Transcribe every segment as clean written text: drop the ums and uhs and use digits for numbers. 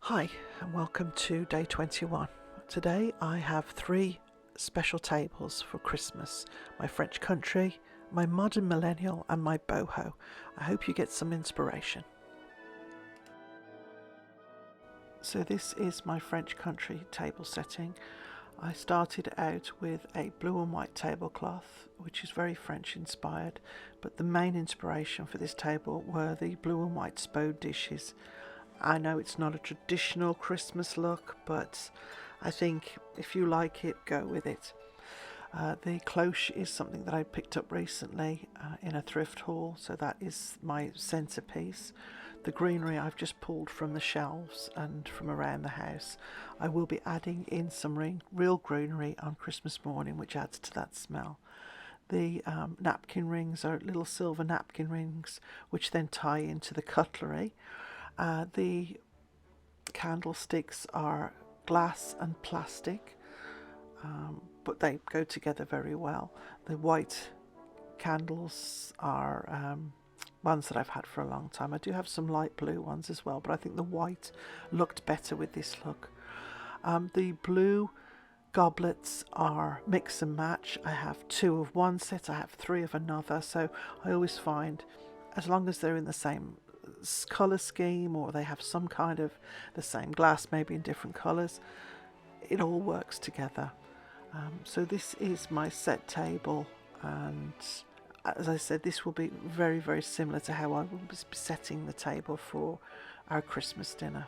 Hi and welcome to day 21. Today I have 3 special tables for Christmas: my French country, my modern millennial and my boho. I hope you get some inspiration. So this is my French country table setting. I started out with a blue and white tablecloth, which is very French inspired, but the main inspiration for this table were the blue and white spode dishes. I know it's not a traditional Christmas look, but I think if you like it, go with it. The cloche is something that I picked up recently in a thrift haul, so that is my centerpiece. The greenery I've just pulled from the shelves and from around the house. I will be adding in some real greenery on Christmas morning, which adds to that smell. The napkin rings are little silver napkin rings, which then tie into the cutlery. The candlesticks are glass and plastic, but they go together very well. The white candles are ones that I've had for a long time. I do have some light blue ones as well, but I think the white looked better with this look. The blue goblets are mix and match. I have 2 of one set, I have 3 of another, so I always find, as long as they're in the same colour scheme or they have some kind of the same glass, maybe in different colours, it all works together. So this is my set table, and as I said, this will be very, very similar to how I will be setting the table for our Christmas dinner.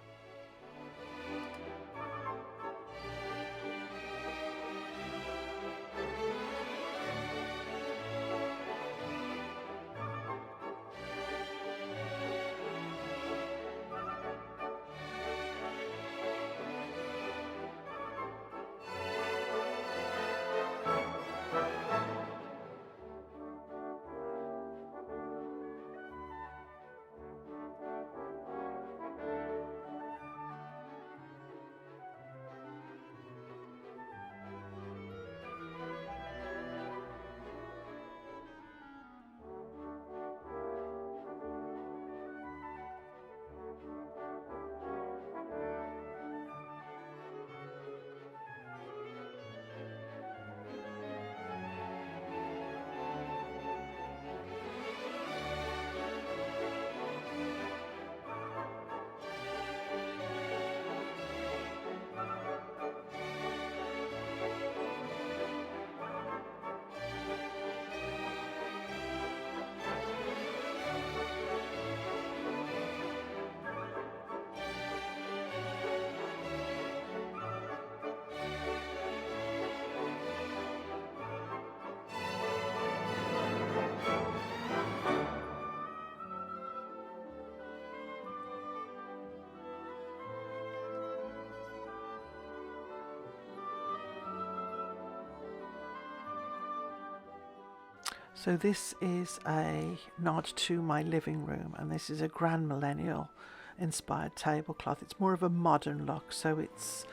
So this is a nod to my living room, and this is a grand millennial inspired tablecloth. It's more of a modern look, so it's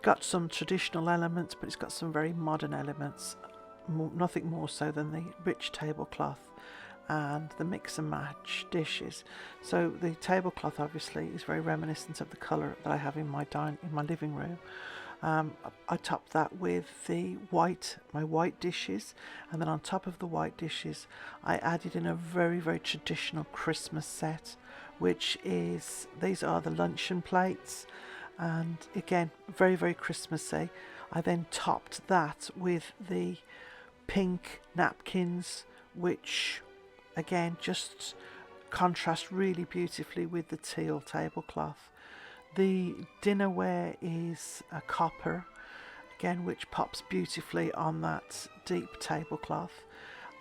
got some traditional elements, but it's got some very modern elements, nothing more so than the rich tablecloth and the mix and match dishes. So the tablecloth obviously is very reminiscent of the colour that I have in my living room. I topped that with my white dishes, and then on top of the white dishes I added in a very, very traditional Christmas set, which is, these are the luncheon plates, and again very, very Christmassy. I then topped that with the pink napkins, which again just contrast really beautifully with the teal tablecloth. The dinnerware is a copper, again, which pops beautifully on that deep tablecloth.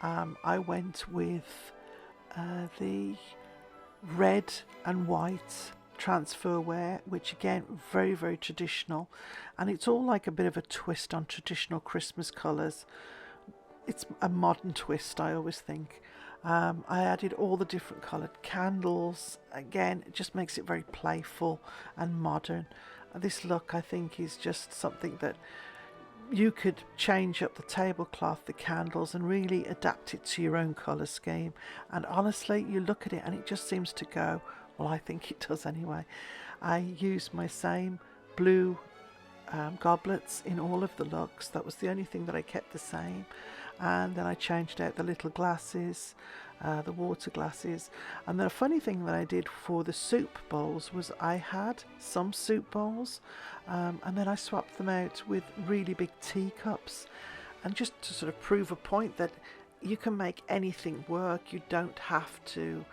I went with the red and white transferware, which again, very, very traditional, and it's all like a bit of a twist on traditional Christmas colours. It's a modern twist, I always think. I added all the different coloured candles. Again, it just makes it very playful and modern. This look, I think, is just something that you could change up the tablecloth, the candles, and really adapt it to your own colour scheme. And honestly, you look at it and it just seems to go Well, I think it does anyway. I use my same blue goblets in all of the looks. That was the only thing that I kept the same. And then I changed out the little glasses, the water glasses. And the funny thing that I did for the soup bowls was I had some soup bowls, and then I swapped them out with really big teacups, and just to sort of prove a point that you can make anything work. You don't have to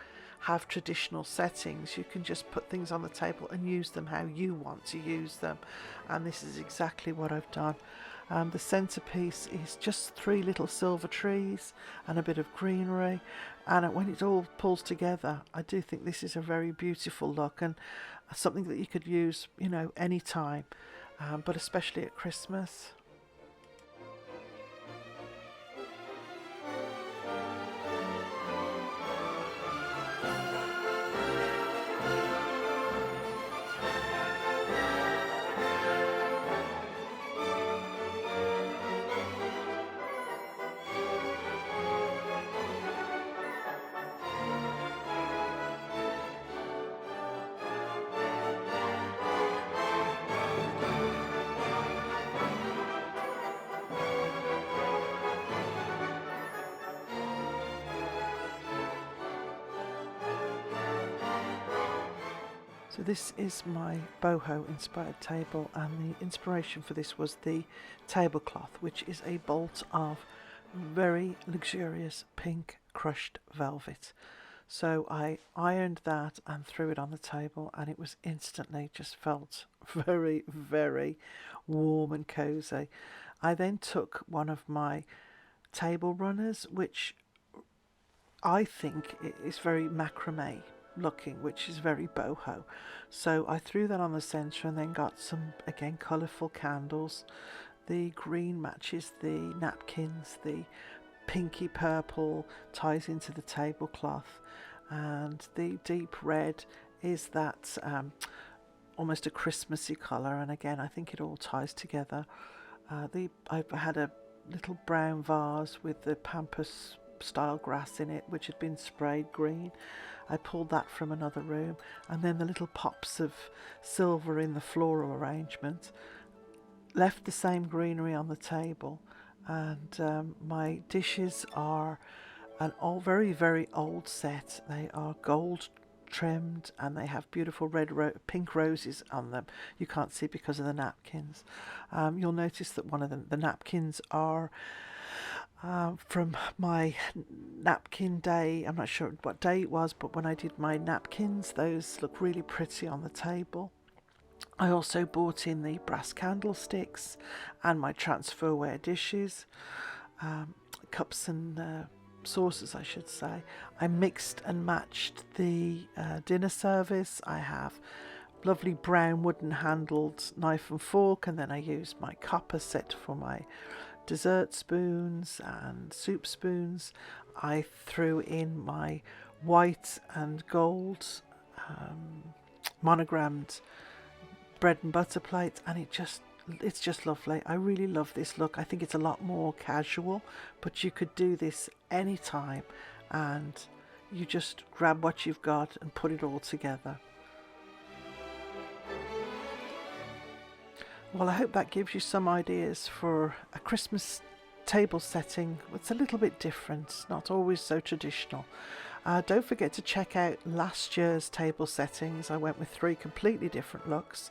have traditional settings. You can just put things on the table and use them how you want to use them, and this is exactly what I've done. The centerpiece is just 3 little silver trees and a bit of greenery, and when it all pulls together, I do think this is a very beautiful look, and something that you could use, you know, anytime, but especially at Christmas. So this is my boho inspired table, and the inspiration for this was the tablecloth, which is a bolt of very luxurious pink crushed velvet. So I ironed that and threw it on the table, and it was instantly just felt very, very warm and cozy. I then took one of my table runners, which I think is very macrame looking, which is very boho. So I threw that on the centre and then got some, again, colourful candles. The green matches the napkins, the pinky purple ties into the tablecloth, and the deep red is that almost a Christmassy colour, and again I think it all ties together. I had a little brown vase with the pampas style grass in it, which had been sprayed green. I pulled that from another room, and then the little pops of silver in the floral arrangement. Left the same greenery on the table, and my dishes are an old, very, very old set. They are gold trimmed, and they have beautiful pink roses on them. You can't see because of the napkins. You'll notice that one of the napkins are from my napkin day. I'm not sure what day it was, but when I did my napkins, those look really pretty on the table. I also bought in the brass candlesticks and my transferware dishes, cups and saucers, I should say. I mixed and matched the dinner service. I have lovely brown wooden handled knife and fork, and then I used my copper set for my dessert spoons and soup spoons. I threw in my white and gold monogrammed bread and butter plates, and it's just lovely. I really love this look. I think it's a lot more casual, but you could do this anytime, and you just grab what you've got and put it all together. Well, I hope that gives you some ideas for a Christmas table setting. It's a little bit different. It's not always so traditional. Don't forget to check out last year's table settings. I went with 3 completely different looks.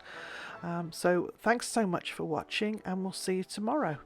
So thanks so much for watching, and we'll see you tomorrow.